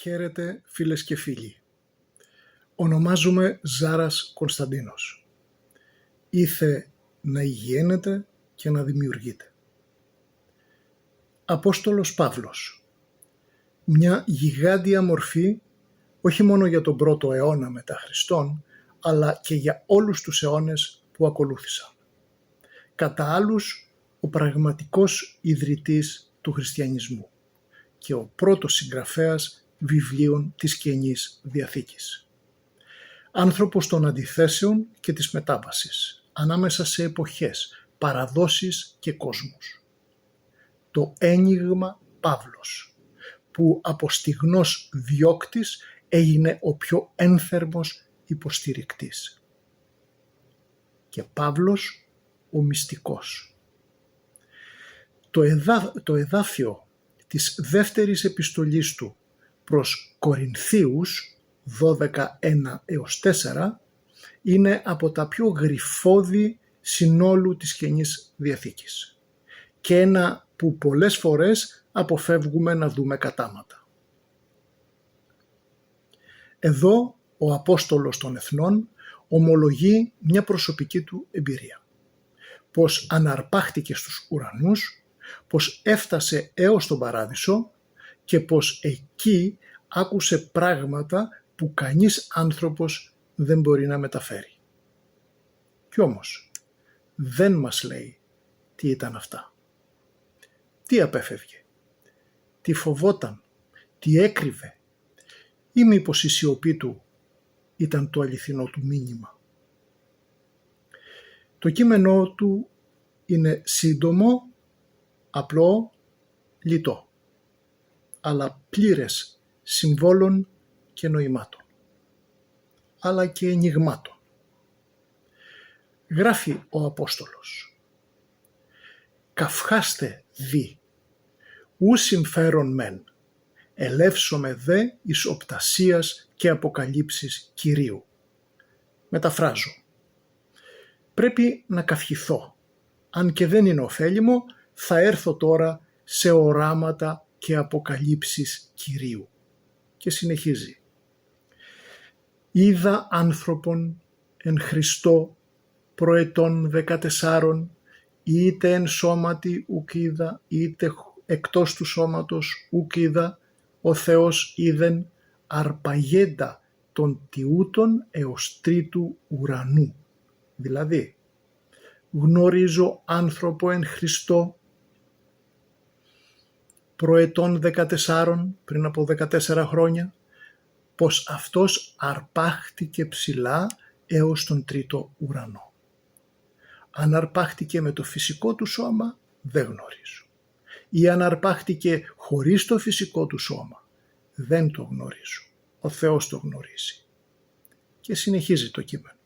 Χαίρετε φίλες και φίλοι. Ονομάζομαι Ζάρας Κωνσταντίνος. Ήθε να υγιένετε και να δημιουργείτε. Απόστολος Παύλος. Μια γιγάντια μορφή όχι μόνο για τον πρώτο αιώνα μετά Χριστόν, αλλά και για όλους τους αιώνες που ακολούθησαν. Κατά άλλους, ο πραγματικός ιδρυτής του χριστιανισμού και ο πρώτος συγγραφέας βιβλίων της Καινής Διαθήκης. Άνθρωπος των αντιθέσεων και της μετάβασης, ανάμεσα σε εποχές, παραδόσεις και κόσμους. Το ένιγμα Παύλος, που από στιγνός διώκτης έγινε ο πιο ένθερμος υποστηρικτής. Και Παύλος ο μυστικός. Το εδάφιο της δεύτερης επιστολής του προς Κορινθίους 12:1-4 είναι από τα πιο γρυφώδη συνόλου της Καινής Διαθήκης και ένα που πολλές φορές αποφεύγουμε να δούμε κατάματα. Εδώ ο Απόστολος των Εθνών ομολογεί μια προσωπική του εμπειρία, πως αναρπάχτηκε στους ουρανούς, πως έφτασε έως τον Παράδεισο και πως εκεί άκουσε πράγματα που κανείς άνθρωπος δεν μπορεί να μεταφέρει. Κι όμως δεν μας λέει τι ήταν αυτά. Τι απέφευγε, τι φοβόταν, τι έκρυβε ή μήπως η σιωπή του ήταν το αληθινό του μήνυμα. Το κείμενό του είναι σύντομο, απλό, λιτό, αλλά πλήρες συμβόλων και νοημάτων, αλλά και ενιγμάτων. Γράφει ο Απόστολος: «Καυχάστε δι, ου συμφέρον μεν, ελεύσομαι δε εις οπτασίας και αποκαλύψεις Κυρίου». Μεταφράζω: πρέπει να καυχηθώ, αν και δεν είναι ωφέλιμο, θα έρθω τώρα σε οράματα και αποκαλύψεις Κυρίου. Και συνεχίζει: «Είδα άνθρωπον εν Χριστώ προετών 14, είτε εν σώματι ουκ είδα, είτε εκτός του σώματος ουκ είδα, ο Θεός είδεν αρπαγέντα των τιούτων έως τρίτου ουρανού». Δηλαδή, γνωρίζω άνθρωπο εν Χριστώ προετών 14, πριν από 14 χρόνια, πως αυτός αρπάχτηκε ψηλά έως τον τρίτο ουρανό. Αν αρπάχτηκε με το φυσικό του σώμα, δεν γνωρίζω. Ή αν αρπάχτηκε χωρίς το φυσικό του σώμα, δεν το γνωρίζω. Ο Θεός το γνωρίζει. Και συνεχίζει το κείμενο: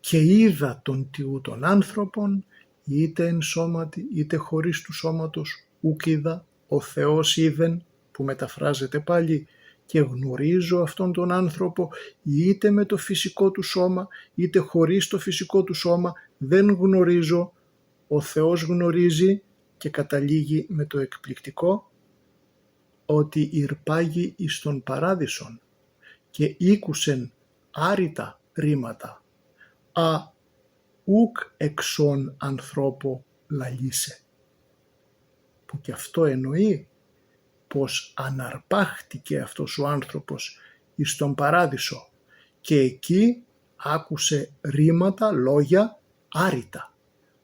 «Και είδα τον τιούτων άνθρωπον, είτε εν σώματι είτε χωρίς του σώματος ουκ είδα, ο Θεός είδεν», που μεταφράζεται πάλι «και γνωρίζω αυτόν τον άνθρωπο είτε με το φυσικό του σώμα είτε χωρίς το φυσικό του σώμα, δεν γνωρίζω, ο Θεός γνωρίζει», και καταλήγει με το εκπληκτικό ότι «ηρπάγει εις τον παράδεισον και ήκουσεν άρρητα ρήματα, α ουκ εξών ανθρώπο λαλίσε», που και αυτό εννοεί πως αναρπάχτηκε αυτός ο άνθρωπος εις τον παράδεισο και εκεί άκουσε ρήματα, λόγια άρρητα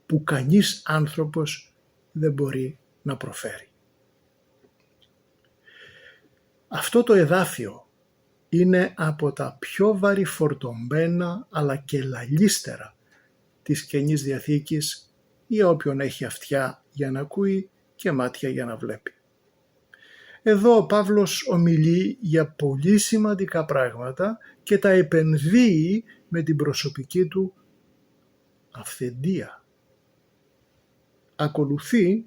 που κανείς άνθρωπος δεν μπορεί να προφέρει. Αυτό το εδάφιο είναι από τα πιο βαρυφορτωμένα αλλά και λαλίστερα της Καινής Διαθήκης για όποιον έχει αυτιά για να ακούει και μάτια για να βλέπει. Εδώ ο Παύλος ομιλεί για πολύ σημαντικά πράγματα και τα επενδύει με την προσωπική του αυθεντία. Ακολουθεί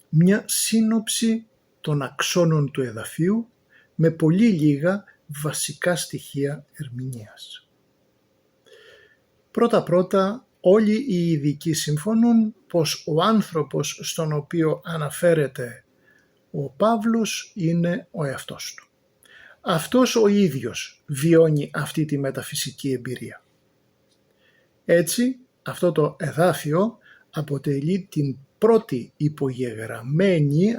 μια σύνοψη των αξώνων του εδαφίου με πολύ λίγα βασικά στοιχεία ερμηνείας. Πρώτα-πρώτα, όλοι οι ειδικοί συμφωνούν πως ο άνθρωπος στον οποίο αναφέρεται Ο Παύλος είναι ο εαυτός του. Αυτός ο ίδιος βιώνει αυτή τη μεταφυσική εμπειρία. Έτσι, αυτό το εδάφιο αποτελεί την πρώτη υπογεγραμμένη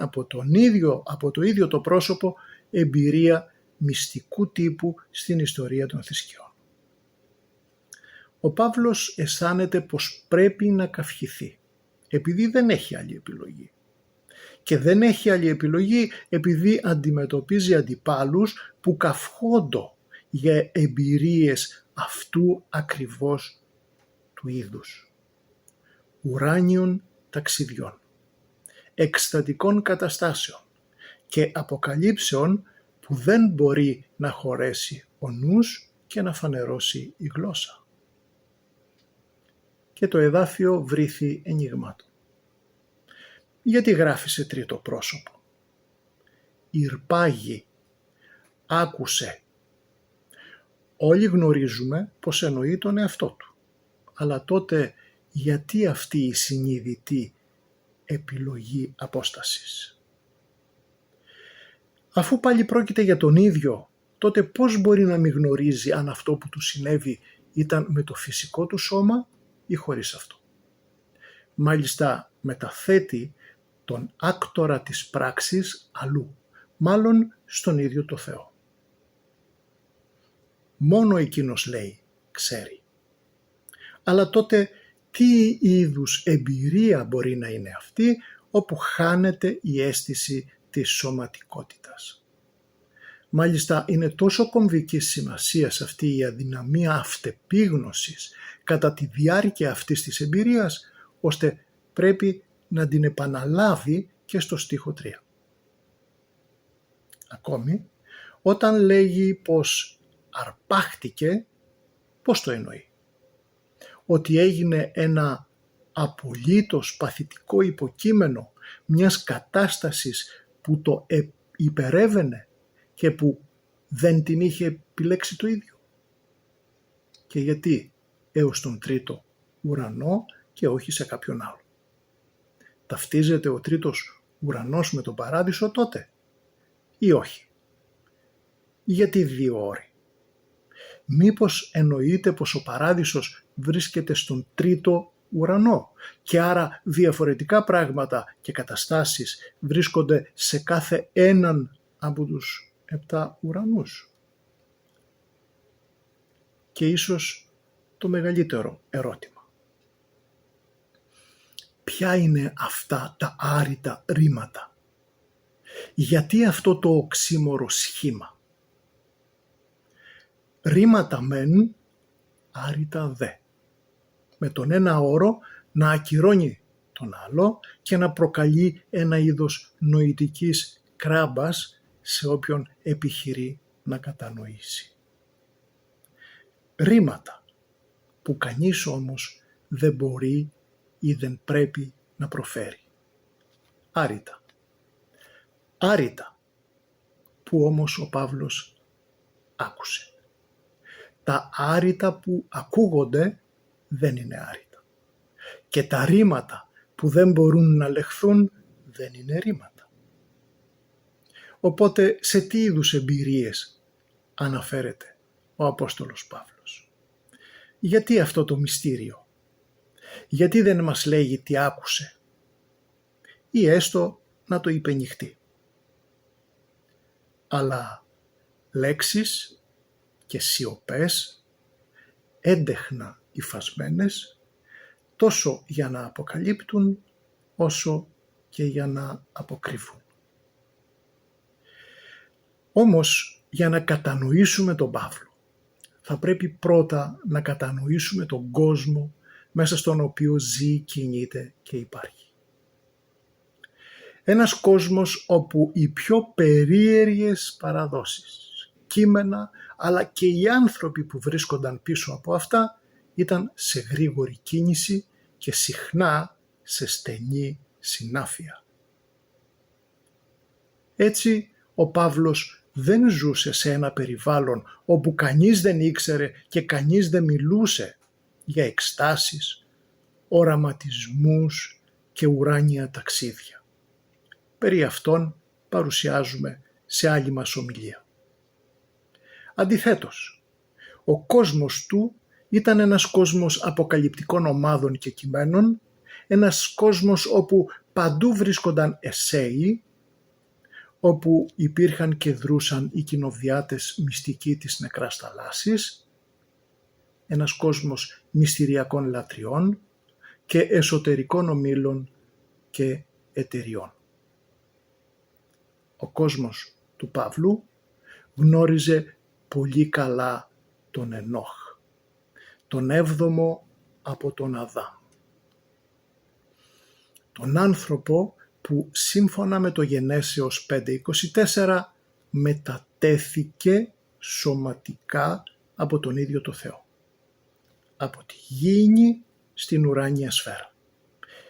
από το ίδιο το πρόσωπο εμπειρία μυστικού τύπου στην ιστορία των θρησκειών. Ο Παύλος αισθάνεται πως πρέπει να καυχηθεί, επειδή δεν έχει άλλη επιλογή. Και δεν έχει άλλη επιλογή επειδή αντιμετωπίζει αντιπάλους που καυχόντο για εμπειρίες αυτού ακριβώς του είδους. Ουράνιων ταξιδιών, εκστατικών καταστάσεων και αποκαλύψεων που δεν μπορεί να χωρέσει ο νους και να φανερώσει η γλώσσα. Και το εδάφιο βρήθη ενιγμάτων. Γιατί γράφει σε τρίτο πρόσωπο? Ηρπάγει, άκουσε. Όλοι γνωρίζουμε πως εννοεί τον εαυτό του. Αλλά τότε γιατί αυτή η συνειδητή επιλογή απόστασης? Αφού πάλι πρόκειται για τον ίδιο, τότε πώς μπορεί να μην γνωρίζει αν αυτό που του συνέβη ήταν με το φυσικό του σώμα ή χωρίς αυτό? Μάλιστα μεταθέτει τον άκτορα της πράξης αλλού, μάλλον στον ίδιο το Θεό. Μόνο εκείνος λέει, ξέρει. Αλλά τότε τι είδους εμπειρία μπορεί να είναι αυτή όπου χάνεται η αίσθηση της σωματικότητας? Μάλιστα είναι τόσο κομβικής σημασίας αυτή η αδυναμία αυτεπίγνωσης κατά τη διάρκεια αυτής της εμπειρίας, ώστε πρέπει να την επαναλάβει και στο στίχο 3. Ακόμη, όταν λέγει πως αρπάχτηκε, πώς το εννοεί? Ότι έγινε ένα απολύτως παθητικό υποκείμενο μιας κατάστασης που το υπερέβαινε και που δεν την είχε επιλέξει το ίδιο? Και γιατί έως τον τρίτο ουρανό και όχι σε κάποιον άλλο? Ταυτίζεται ο τρίτος ουρανός με τον παράδεισο τότε ή όχι? Γιατί δύο όροι? Μήπως εννοείται πως ο παράδεισος βρίσκεται στον τρίτο ουρανό και άρα διαφορετικά πράγματα και καταστάσεις βρίσκονται σε κάθε έναν από τους 7 ουρανούς? Και ίσως το μεγαλύτερο ερώτημα: ποια είναι αυτά τα άρρητα ρήματα? Γιατί αυτό το οξύμορο σχήμα? Ρήματα μεν, άρρητα δε. Με τον ένα όρο να ακυρώνει τον άλλο και να προκαλεί ένα είδος νοητικής κράμπας σε όποιον επιχειρεί να κατανοήσει. Ρήματα που κανείς όμως δεν μπορεί ή δεν πρέπει να προφέρει. Άρρητα. Άρρητα που όμως ο Παύλος άκουσε. Τα άρρητα που ακούγονται δεν είναι άρρητα. Και τα ρήματα που δεν μπορούν να λεχθούν δεν είναι ρήματα. Οπότε σε τι είδους εμπειρίες αναφέρεται ο Απόστολος Παύλος? Γιατί αυτό το μυστήριο? Γιατί δεν μας λέγει τι άκουσε? Ή έστω να το υπενυχτεί. Αλλά λέξεις και σιωπές έντεχνα υφασμένες τόσο για να αποκαλύπτουν όσο και για να αποκρύβουν. Όμως για να κατανοήσουμε τον Παύλο θα πρέπει πρώτα να κατανοήσουμε τον κόσμο μέσα στον οποίο ζει, κινείται και υπάρχει. Ένας κόσμος όπου οι πιο περίεργες παραδόσεις, κείμενα, αλλά και οι άνθρωποι που βρίσκονταν πίσω από αυτά ήταν σε γρήγορη κίνηση και συχνά σε στενή συνάφεια. Έτσι ο Παύλος δεν ζούσε σε ένα περιβάλλον όπου κανείς δεν ήξερε και κανείς δεν μιλούσε για εκστάσεις, οραματισμούς και ουράνια ταξίδια. Περί αυτών παρουσιάζουμε σε άλλη μας ομιλία. Αντιθέτως, ο κόσμος του ήταν ένας κόσμος αποκαλυπτικών ομάδων και κειμένων, ένας κόσμος όπου παντού βρίσκονταν εσέοι, όπου υπήρχαν και δρούσαν οι κοινοβιάτες μυστικοί της νεκράς θαλάσσης, ένας κόσμος μυστηριακών λατριών και εσωτερικών ομίλων και εταιριών. Ο κόσμος του Παύλου γνώριζε πολύ καλά τον Ενόχ, τον 7ο από τον Αδάμ. Τον άνθρωπο που σύμφωνα με το Γενέσεως 5.24 μετατέθηκε σωματικά από τον ίδιο το Θεό, από τη γήινη στην ουράνια σφαίρα.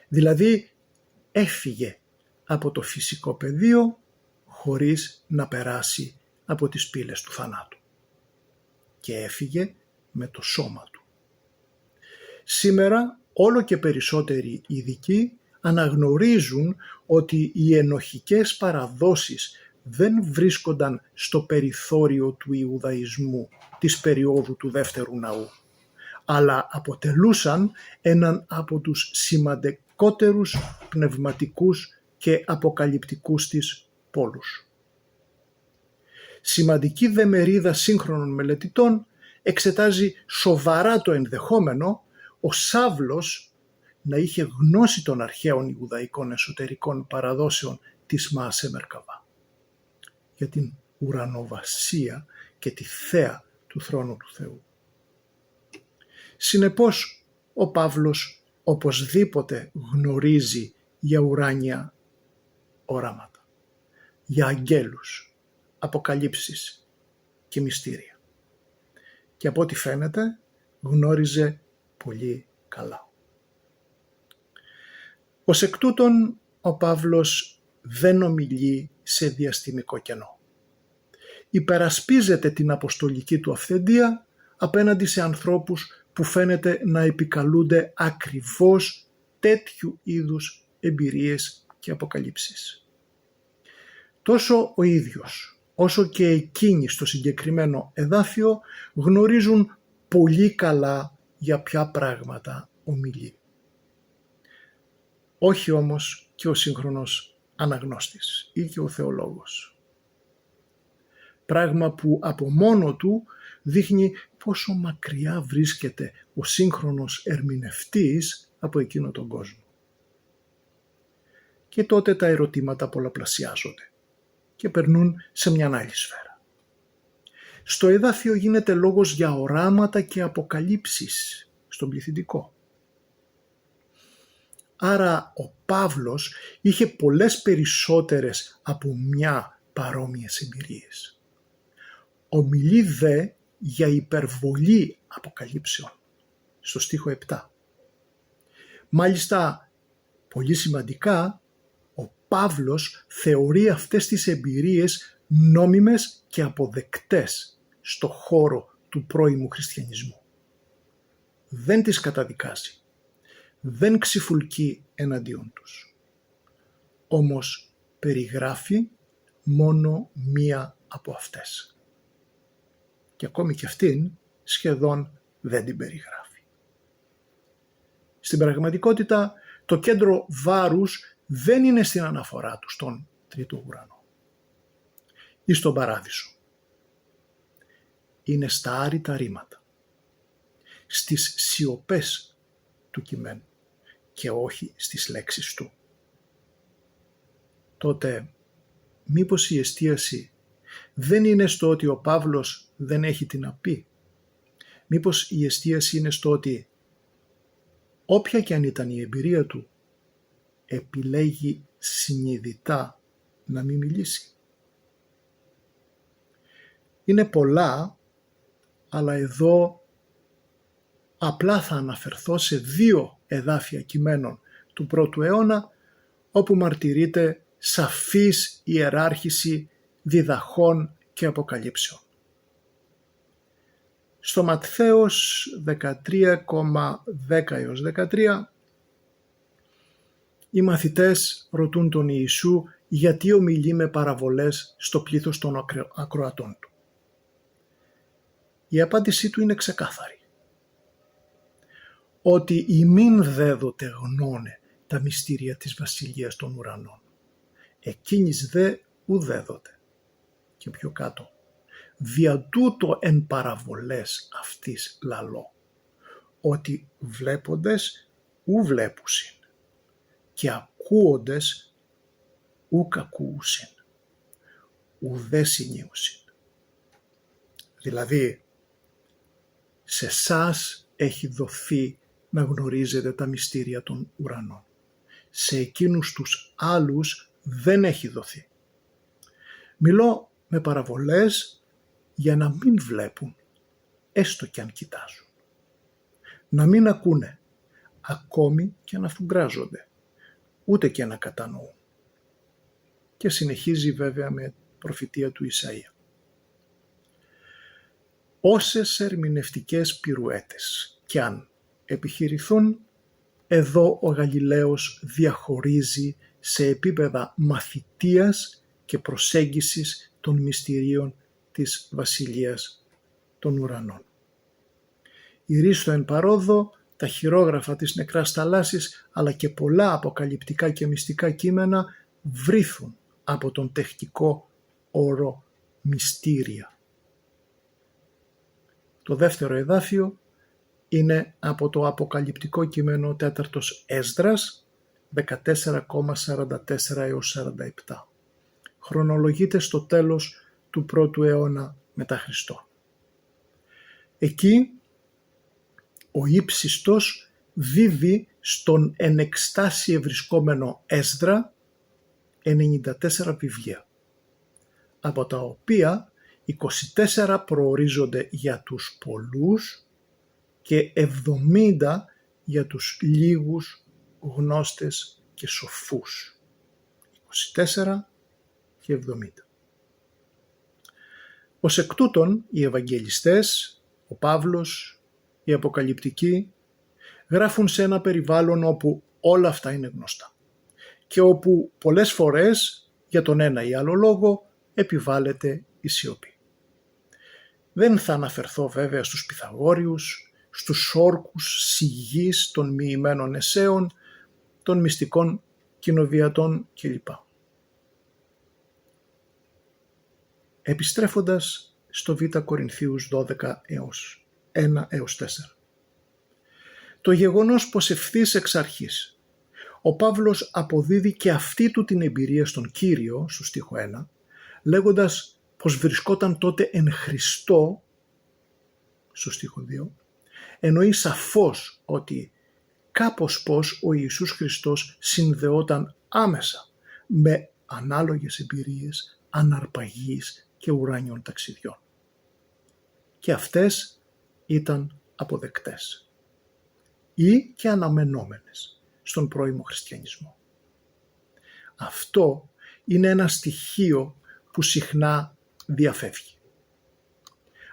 Δηλαδή έφυγε από το φυσικό πεδίο χωρίς να περάσει από τις πύλες του θανάτου και έφυγε με το σώμα του. Σήμερα όλο και περισσότεροι ειδικοί αναγνωρίζουν ότι οι ενοχικές παραδόσεις δεν βρίσκονταν στο περιθώριο του Ιουδαϊσμού της περίοδου του Δεύτερου Ναού, αλλά αποτελούσαν έναν από τους σημαντικότερους πνευματικούς και αποκαλυπτικούς της πόλους. Σημαντική δε μερίδα σύγχρονων μελετητών εξετάζει σοβαρά το ενδεχόμενο ο Σάβλος να είχε γνώση των αρχαίων Ιουδαϊκών εσωτερικών παραδόσεων της Μαασέ Μερκαβά για την ουρανοβασία και τη θέα του θρόνου του Θεού. Συνεπώς, ο Παύλος οπωσδήποτε γνωρίζει για ουράνια οράματα, για αγγέλους, αποκαλύψεις και μυστήρια. Και από ό,τι φαίνεται γνώριζε πολύ καλά. Ως εκ τούτων ο Παύλος δεν ομιλεί σε διαστημικό κενό. Υπερασπίζεται την αποστολική του αυθεντία απέναντι σε ανθρώπους που φαίνεται να επικαλούνται ακριβώς τέτοιου είδους εμπειρίες και αποκαλύψεις. Τόσο ο ίδιος όσο και εκείνοι στο συγκεκριμένο εδάφιο γνωρίζουν πολύ καλά για ποια πράγματα ομιλεί. Όχι όμως και ο σύγχρονος αναγνώστης ή και ο θεολόγος. Πράγμα που από μόνο του δείχνει πόσο μακριά βρίσκεται ο σύγχρονος ερμηνευτής από εκείνο τον κόσμο. Και τότε τα ερωτήματα πολλαπλασιάζονται και περνούν σε μια άλλη σφαίρα. Στο εδάφιο γίνεται λόγος για οράματα και αποκαλύψεις στον πληθυντικό. Άρα ο Παύλος είχε πολλές περισσότερες από μια παρόμοιες εμπειρίες. Ομιλεί δε για υπερβολή αποκαλύψεων στο στίχο 7. Μάλιστα, πολύ σημαντικά, ο Παύλος θεωρεί αυτές τις εμπειρίες νόμιμες και αποδεκτές στο χώρο του πρώιμου χριστιανισμού. Δεν τις καταδικάζει, δεν ξυφουλκεί εναντίον τους. Όμως περιγράφει μόνο μία από αυτές. Και ακόμη και αυτήν σχεδόν δεν την περιγράφει. Στην πραγματικότητα το κέντρο βάρους δεν είναι στην αναφορά του στον τρίτο ουρανό ή στον παράδεισο. Είναι στα άρρητα ρήματα, στις σιωπές του κειμένου και όχι στις λέξεις του. Τότε μήπως η εστίαση δεν είναι στο ότι ο Παύλος δεν έχει τι να πει? Μήπως η εστίαση είναι στο ότι όποια και αν ήταν η εμπειρία του, επιλέγει συνειδητά να μην μιλήσει? Είναι πολλά, αλλά εδώ απλά θα αναφερθώ σε 2 εδάφια κειμένων του πρώτου αιώνα, όπου μαρτυρείται σαφής ιεράρχηση διδαχών και αποκαλύψεων. Στο Ματθαίος 13,10-13 οι μαθητές ρωτούν τον Ιησού γιατί ομιλεί με παραβολές στο πλήθος των ακροατών του. Η απάντησή του είναι ξεκάθαρη. Ότι ημίν δέδοτε γνώνε τα μυστήρια της βασιλείας των ουρανών. Εκείνης δε ουδέδοτε. Και πιο κάτω. Δια τούτο εν παραβολές αυτής λαλώ. Ότι βλέποντες ου βλέπουσιν και ακούοντες ουκ ακούουσιν. Ουδέ συνίουσιν. Δηλαδή, σε σας έχει δοθεί να γνωρίζετε τα μυστήρια των ουρανών. Σε εκείνους τους άλλους δεν έχει δοθεί. Μιλώ με παραβολές για να μην βλέπουν, έστω κι αν κοιτάζουν. Να μην ακούνε, ακόμη και να φουγκράζονται, ούτε και να κατανοούν. Και συνεχίζει βέβαια με προφητεία του Ισαΐα. Όσες ερμηνευτικές πυρουέτες κι αν επιχειρηθούν, εδώ ο Γαλιλαίος διαχωρίζει σε επίπεδα μαθητείας και προσέγγισης των μυστηρίων της Βασιλείας των Ουρανών. Ηρίστο εν παρόδο, τα χειρόγραφα της Νεκράς Θαλάσσης αλλά και πολλά αποκαλυπτικά και μυστικά κείμενα βρίθουν από τον τεχνικό όρο μυστήρια. Το δεύτερο εδάφιο είναι από το αποκαλυπτικό κείμενο 4ος Έσδρας 14,44 έως 47. Χρονολογείται στο τέλος του 1ου αιώνα μετά Χριστό. Εκεί ο ύψιστος δίδει στον εν εκστάσει ευρισκόμενο Έσδρα 94 βιβλία, από τα οποία 24 προορίζονται για τους πολλούς και 70 για τους λίγους γνώστες και σοφούς. 24 και 70. Ως εκ τούτων οι Ευαγγελιστές, ο Παύλος, οι Αποκαλυπτικοί γράφουν σε ένα περιβάλλον όπου όλα αυτά είναι γνωστά και όπου πολλές φορές για τον ένα ή άλλο λόγο επιβάλλεται η σιωπή. Δεν θα αναφερθώ βέβαια στους Πυθαγόριους, στους όρκους σιγής των μοιημένων εσέων, των μυστικών κοινοβιατών κλπ. Επιστρέφοντας στο Β' Κορινθίους 12 έως 1 έως 4. Το γεγονός πως ευθύς εξ αρχής ο Παύλος αποδίδει και αυτή του την εμπειρία στον Κύριο, στο στίχο 1, λέγοντας πως βρισκόταν τότε εν Χριστώ, στο στίχο 2, εννοεί σαφώς ότι κάπως πως ο Ιησούς Χριστός συνδεόταν άμεσα με ανάλογες εμπειρίες αναρπαγής και ουράνιων ταξιδιών. Και αυτές ήταν αποδεκτές ή και αναμενόμενες στον πρώιμο χριστιανισμό. Αυτό είναι ένα στοιχείο που συχνά διαφεύγει.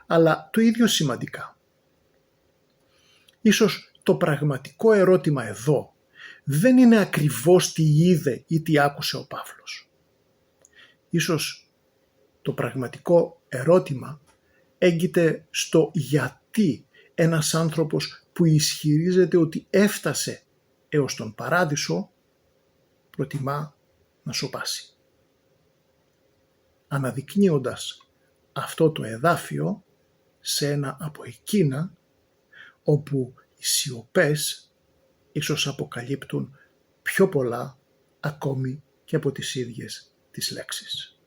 Αλλά το ίδιο σημαντικά. Ίσως το πραγματικό ερώτημα εδώ δεν είναι ακριβώς τι είδε ή τι άκουσε ο Παύλος. Ίσως το πραγματικό ερώτημα έγκυται στο γιατί ένας άνθρωπος που ισχυρίζεται ότι έφτασε έως τον παράδεισο προτιμά να σωπάσει. Αναδεικνύοντας αυτό το εδάφιο σε ένα από εκείνα όπου οι σιωπές ίσως αποκαλύπτουν πιο πολλά ακόμη και από τις ίδιες τις λέξεις.